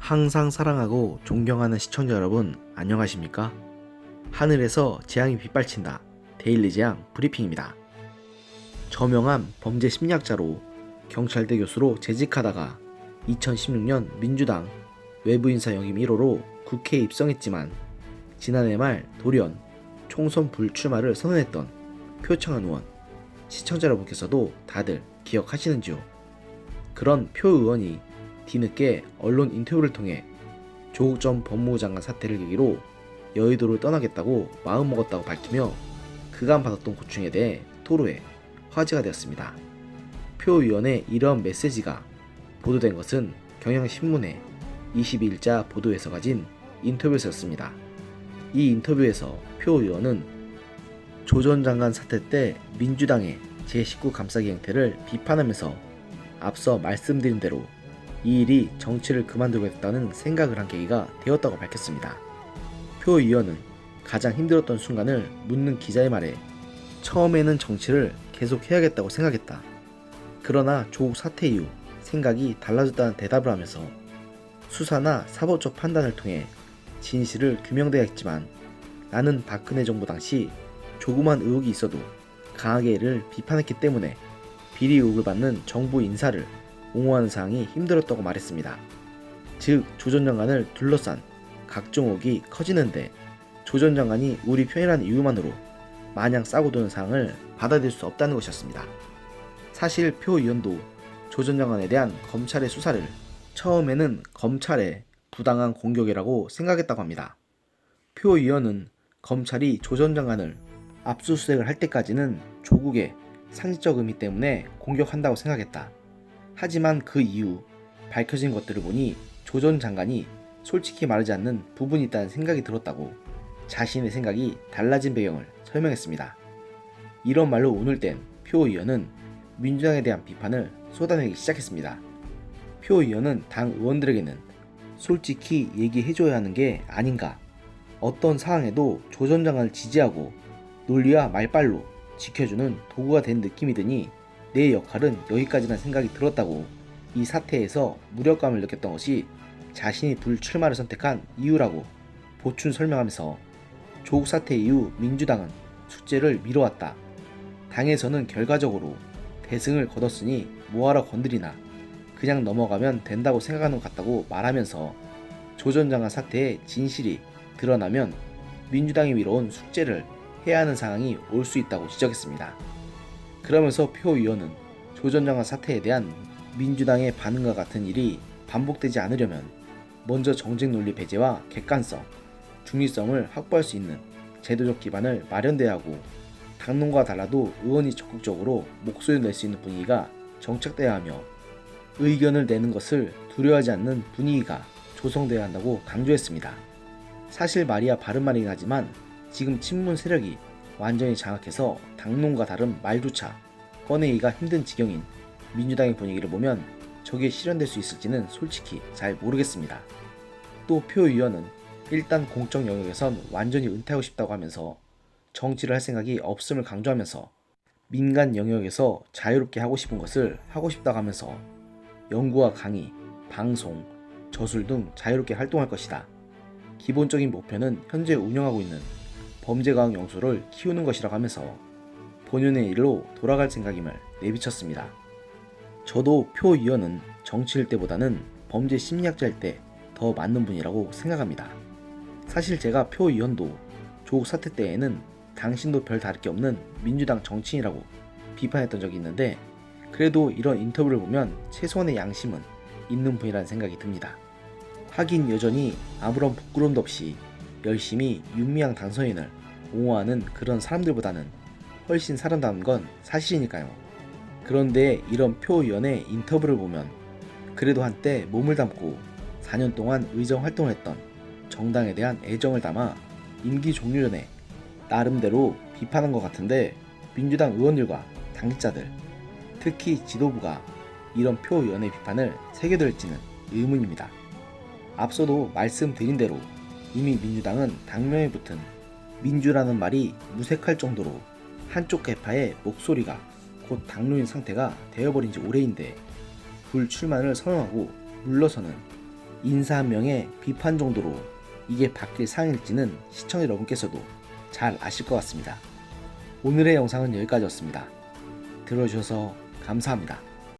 항상 사랑하고 존경하는 시청자 여러분, 안녕하십니까? 하늘에서 재앙이 빗발친다. 데일리 재앙 브리핑입니다. 저명한 범죄 심리학자로 경찰대 교수로 재직하다가 2016년 민주당 외부인사 역임 1호로 국회에 입성했지만 지난해 말 돌연 총선 불출마를 선언했던 표창원 의원, 시청자 여러분께서도 다들 기억하시는지요? 그런 표 의원이 뒤늦게 언론 인터뷰를 통해 조국 전 법무부 장관 사태를 계기로 여의도를 떠나겠다고 마음먹었다고 밝히며 그간 받았던 고충에 대해 토로해 화제가 되었습니다. 표 의원의 이러한 메시지가 보도된 것은 경향신문의 22일자 보도에서 가진 인터뷰에서였습니다. 이 인터뷰에서 표 의원은 조 전 장관 사태 때 민주당의 제19 감싸기 행태를 비판하면서 앞서 말씀드린 대로 이 일이 정치를 그만두겠다는 생각을 한 계기가 되었다고 밝혔습니다. 표 의원은 가장 힘들었던 순간을 묻는 기자의 말에 처음에는 정치를 계속 해야겠다고 생각했다. 그러나 조국 사태 이후 생각이 달라졌다는 대답을 하면서 수사나 사법적 판단을 통해 진실을 규명돼야 했지만 나는 박근혜 정부 당시 조그만 의혹이 있어도 강하게 이를 비판했기 때문에 비리 의혹을 받는 정부 인사를 옹호하는 상황이 힘들었다고 말했습니다. 즉, 조 전 장관을 둘러싼 각종 의혹이 커지는데 조 전 장관이 우리 편이라는 이유만으로 마냥 싸고 도는 상황을 받아들일 수 없다는 것이었습니다. 사실 표 의원도 조 전 장관에 대한 검찰의 수사를 처음에는 검찰의 부당한 공격이라고 생각했다고 합니다. 표 의원은 검찰이 조 전 장관을 압수수색을 할 때까지는 조국의 상식적 의미 때문에 공격한다고 생각했다. 하지만 그 이후 밝혀진 것들을 보니 조 전 장관이 솔직히 말하지 않는 부분이 있다는 생각이 들었다고 자신의 생각이 달라진 배경을 설명했습니다. 이런 말로 운을 뗀 표 의원은 민주당에 대한 비판을 쏟아내기 시작했습니다. 표 의원은 당 의원들에게는 솔직히 얘기해줘야 하는 게 아닌가, 어떤 상황에도 조 전 장관을 지지하고 논리와 말빨로 지켜주는 도구가 된 느낌이 드니 내 역할은 여기까지란 생각이 들었다고 이 사태에서 무력감을 느꼈던 것이 자신이 불출마를 선택한 이유라고 보충 설명하면서 조국 사태 이후 민주당은 숙제를 미뤄왔다. 당에서는 결과적으로 대승을 거뒀으니 뭐하러 건드리나, 그냥 넘어가면 된다고 생각하는 것 같다고 말하면서 조 전 장관 사태의 진실이 드러나면 민주당이 미뤄온 숙제를 해야 하는 상황이 올 수 있다고 지적했습니다. 그러면서 표 의원은 조 전 장관 사태에 대한 민주당의 반응과 같은 일이 반복되지 않으려면 먼저 정책 논리 배제와 객관성, 중립성을 확보할 수 있는 제도적 기반을 마련돼야 하고, 당론과 달라도 의원이 적극적으로 목소리를 낼 수 있는 분위기가 정착돼야 하며 의견을 내는 것을 두려워하지 않는 분위기가 조성돼야 한다고 강조했습니다. 사실 말이야 바른 말이긴 하지만 지금 친문 세력이 완전히 장악해서 당론과 다른 말조차 꺼내기가 힘든 지경인 민주당의 분위기를 보면 저게 실현될 수 있을지는 솔직히 잘 모르겠습니다. 또 표 의원은 일단 공적 영역에선 완전히 은퇴하고 싶다고 하면서 정치를 할 생각이 없음을 강조하면서 민간 영역에서 자유롭게 하고 싶은 것을 하고 싶다고 하면서 연구와 강의, 방송, 저술 등 자유롭게 활동할 것이다. 기본적인 목표는 현재 운영하고 있는 범죄과학 영수를 키우는 것이라고 하면서 본연의 일로 돌아갈 생각임을 내비쳤습니다. 저도 표 의원은 정치일 때보다는 범죄 심리학자일 때 더 맞는 분이라고 생각합니다. 사실 제가 표 의원도 조국 사태 때에는 당신도 별 다를 게 없는 민주당 정치인이라고 비판했던 적이 있는데 그래도 이런 인터뷰를 보면 최소한의 양심은 있는 분이라는 생각이 듭니다. 하긴 여전히 아무런 부끄러움도 없이 열심히 윤미향 당선인을 옹호하는 그런 사람들보다는 훨씬 사람다운 건 사실이니까요. 그런데 이런 표 의원의 인터뷰를 보면 그래도 한때 몸을 담고 4년 동안 의정 활동을 했던 정당에 대한 애정을 담아 임기 종료 전에 나름대로 비판한 것 같은데 민주당 의원들과 당직자들, 특히 지도부가 이런 표 의원의 비판을 새겨들을지는 의문입니다. 앞서도 말씀드린 대로 이미 민주당은 당명에 붙은 민주라는 말이 무색할 정도로 한쪽 계파의 목소리가 곧 당론인 상태가 되어버린 지 오래인데 불출마를 선언하고 물러서는 인사 한 명의 비판 정도로 이게 바뀔 사항일지는 시청자 여러분께서도 잘 아실 것 같습니다. 오늘의 영상은 여기까지였습니다. 들어주셔서 감사합니다.